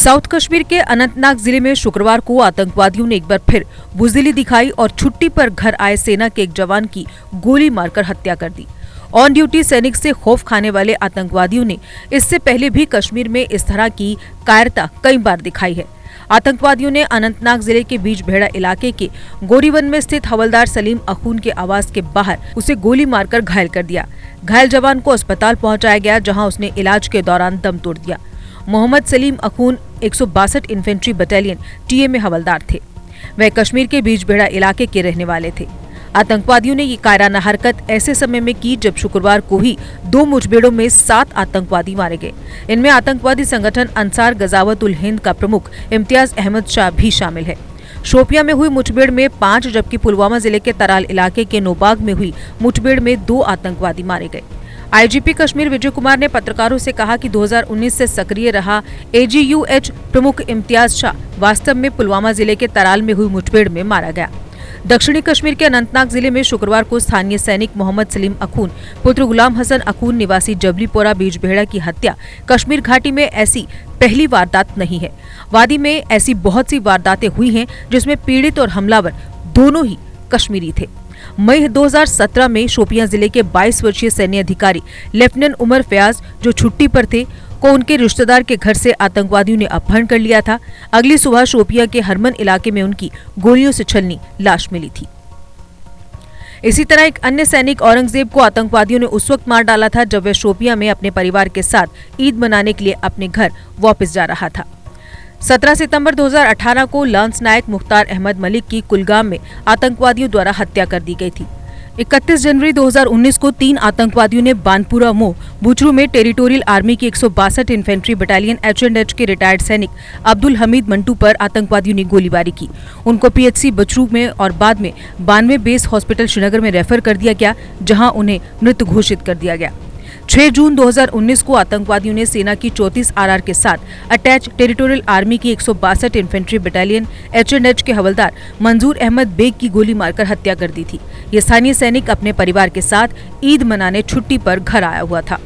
South Kashmir के अनंतनाग जिले में शुक्रवार को आतंकवादियों ने एक बार फिर बुजदिली दिखाई और छुट्टी पर घर आए सेना के एक जवान की गोली मारकर हत्या कर दी। ऑन ड्यूटी सैनिक से खौफ खाने वाले आतंकवादियों ने इससे पहले भी कश्मीर में इस तरह की कायरता कई बार दिखाई है। आतंकवादियों ने अनंतनाग जिले के बीजभेड़ा इलाके के गोरीवन में स्थित हवलदार सलीम अखून के आवास के बाहर उसे गोली मारकर घायल कर दिया। घायल जवान को अस्पताल पहुंचाया गया, जहां उसने इलाज के दौरान दम तोड़ दिया। Mohammad Salim Akhoon 162 infantry battalion TA में हवलदार थे। वह कश्मीर के बीजभेड़ा इलाके के रहने वाले थे। आतंकवादियों ने ये कायराना हरकत ऐसे समय में की जब शुक्रवार को ही 2 मुठभेड़ों में 7 आतंकवादी मारे गए। इनमें आतंकवादी संगठन अंसार गजावत उल हिंद का प्रमुख इम्तियाज अहमद शाह भी शामिल है। शोपियां में हुई मुठभेड़ में 5 जबकि पुलवामा जिले के तराल इलाके के नोबाग में हुई मुठभेड़ में 2 आतंकवादी मारे गए। आईजीपी कश्मीर विजय कुमार ने पत्रकारों से कहा कि 2019 से सक्रिय रहा एजीयूएच प्रमुख इम्तियाज शाह वास्तव में पुलवामा जिले के तराल में हुई मुठभेड़ में मारा गया। दक्षिणी कश्मीर के अनंतनाग जिले में शुक्रवार को स्थानीय सैनिक मोहम्मद सलीम अखून पुत्र गुलाम हसन अखून निवासी जबलीपोरा बीजभेड़ा की हत्या कश्मीर घाटी में ऐसी पहली वारदात नहीं है। वादी में ऐसी बहुत सी वारदातें हुई हैं जिसमें पीड़ित और हमलावर दोनों ही कश्मीरी थे। मई 2017 में शोपियां जिले के 22 वर्षीय सैन्य अधिकारी लेफ्टिनेंट उमर फयाज, जो छुट्टी पर थे, को उनके रिश्तेदार के घर से आतंकवादियों ने अपहरण कर लिया था। अगली सुबह शोपियां के हरमन इलाके में उनकी गोलियों से छलनी लाश मिली थी। इसी तरह एक अन्य सैनिक औरंगजेब को आतंकवादियों ने उस वक्त मार डाला था जब वह शोपियां में अपने परिवार के साथ ईद मनाने के लिए अपने घर वापस जा रहा था। 17 सितंबर 2018 को लांस नायक मुख्तार अहमद मलिक की कुलगाम में आतंकवादियों द्वारा हत्या कर दी गई थी। 31 जनवरी 2019 को 3 आतंकवादियों ने बानपुरा मोह बुचरू में टेरिटोरियल आर्मी की 162 इन्फेंट्री बटालियन H&H के रिटायर्ड सैनिक अब्दुल हमीद मंटू पर आतंकवादियों ने गोलीबारी की। उनको PHC बचरू में और बाद में 92 बेस हॉस्पिटल श्रीनगर में रेफर कर दिया गया, जहां उन्हें मृत घोषित कर दिया गया। 6 जून 2019 को आतंकवादियों ने सेना की 34 RR के साथ अटैच टेरिटोरियल आर्मी की 162 इन्फेंट्री बटालियन H&H के हवलदार मंजूर अहमद बेग की गोली मारकर हत्या कर दी थी। ये स्थानीय सैनिक अपने परिवार के साथ ईद मनाने छुट्टी पर घर आया हुआ था।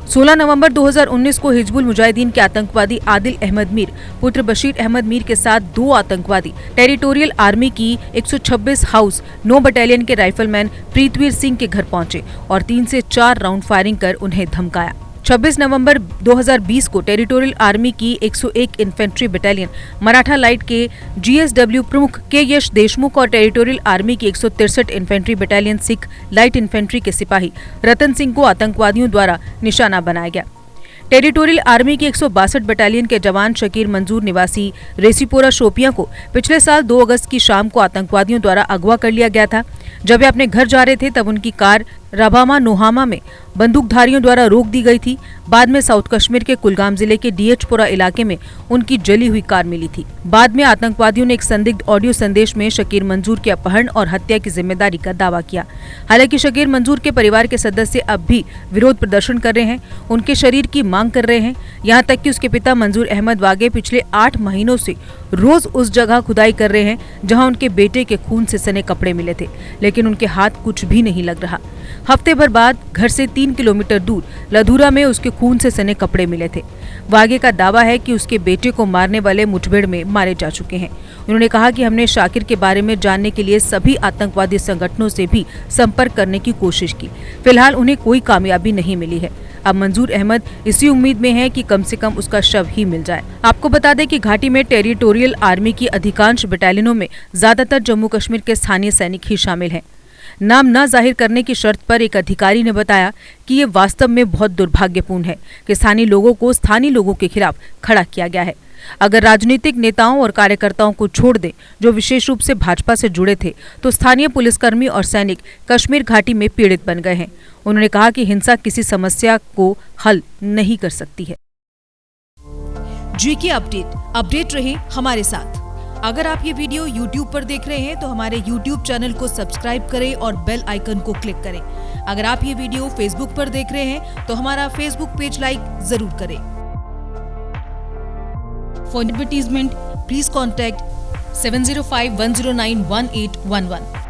16 नवंबर 2019 को हिजबुल मुजाहिदीन के आतंकवादी आदिल अहमद मीर पुत्र बशीर अहमद मीर के साथ 2 आतंकवादी टेरिटोरियल आर्मी की 126 हाउस 9 बटालियन के राइफलमैन प्रीतवीर सिंह के घर पहुंचे और 3 से 4 राउंड फायरिंग कर उन्हें धमकाया। 26 नवंबर 2020 को टेरिटोरियल आर्मी की 101 इन्फेंट्री बटालियन मराठा लाइट के GSW प्रमुख के यश देशमुख और टेरिटोरियल आर्मी की 163 infantry battalion Sikh light infantry के सिपाही रतन सिंह को आतंकवादियों द्वारा निशाना बनाया गया। टेरिटोरियल आर्मी की 162 बटालियन के जवान शकीर मंजूर निवासी रेसीपोरा शोपियां को पिछले साल 2 अगस्त की शाम को आतंकवादियों द्वारा अगवा कर लिया गया था। जब वे अपने घर जा रहे थे तब उनकी कार रबामा नोहामा में बंदूकधारियों द्वारा रोक दी गई थी। बाद में साउथ कश्मीर के कुलगाम जिले के DH-पुरा इलाके में उनकी जली हुई कार मिली थी। बाद में आतंकवादियों ने एक संदिग्ध ऑडियो संदेश में शकीर मंजूर के अपहरण और हत्या की जिम्मेदारी का दावा किया। हालांकि शकीर मंजूर के परिवार के सदस्य अब भी विरोध प्रदर्शन कर रहे हैं, उनके शरीर की मांग कर रहे हैं। यहाँ तक कि उसके पिता मंजूर अहमद वागे पिछले 8 महीनों से रोज उस जगह खुदाई कर रहे हैं जहाँ उनके बेटे के खून से सने कपड़े मिले थे, लेकिन उनके हाथ कुछ भी नहीं लग रहा। हफ्ते भर बाद घर से 3 किलोमीटर दूर लधूरा में उसके खून से सने कपड़े मिले थे। वागे का दावा है कि उसके बेटे को मारने वाले मुठभेड़ में मारे जा चुके हैं। उन्होंने कहा कि हमने शाकिर के बारे में जानने के लिए सभी आतंकवादी संगठनों से भी संपर्क करने की कोशिश की। फिलहाल उन्हें कोई कामयाबी नहीं मिली है। अब मंजूर अहमद इसी उम्मीद में है कि कम से कम उसका शव ही मिल जाए। आपको बता दें कि घाटी में टेरिटोरियल आर्मी की अधिकांश बटालियनों में ज्यादातर जम्मू कश्मीर के स्थानीय सैनिक ही शामिल हैं। नाम न जाहिर करने की शर्त पर एक अधिकारी ने बताया कि ये वास्तव में बहुत दुर्भाग्यपूर्ण है कि स्थानीय लोगों को स्थानीय लोगों के खिलाफ खड़ा किया गया है। अगर राजनीतिक नेताओं और कार्यकर्ताओं को छोड़ दें जो विशेष रूप से भाजपा से जुड़े थे, तो स्थानीय पुलिसकर्मी और सैनिक कश्मीर घाटी में पीड़ित बन गए हैं। उन्होंने कहा कि हिंसा किसी समस्या को हल नहीं कर सकती है। GK अपडेट रहे हमारे साथ। अगर आप ये वीडियो YouTube पर देख रहे हैं तो हमारे YouTube चैनल को सब्सक्राइब करें और बेल आइकन को क्लिक करें। अगर आप ये वीडियो Facebook पर देख रहे हैं तो हमारा Facebook पेज लाइक जरूर करें। For advertisement please contact 7051091811।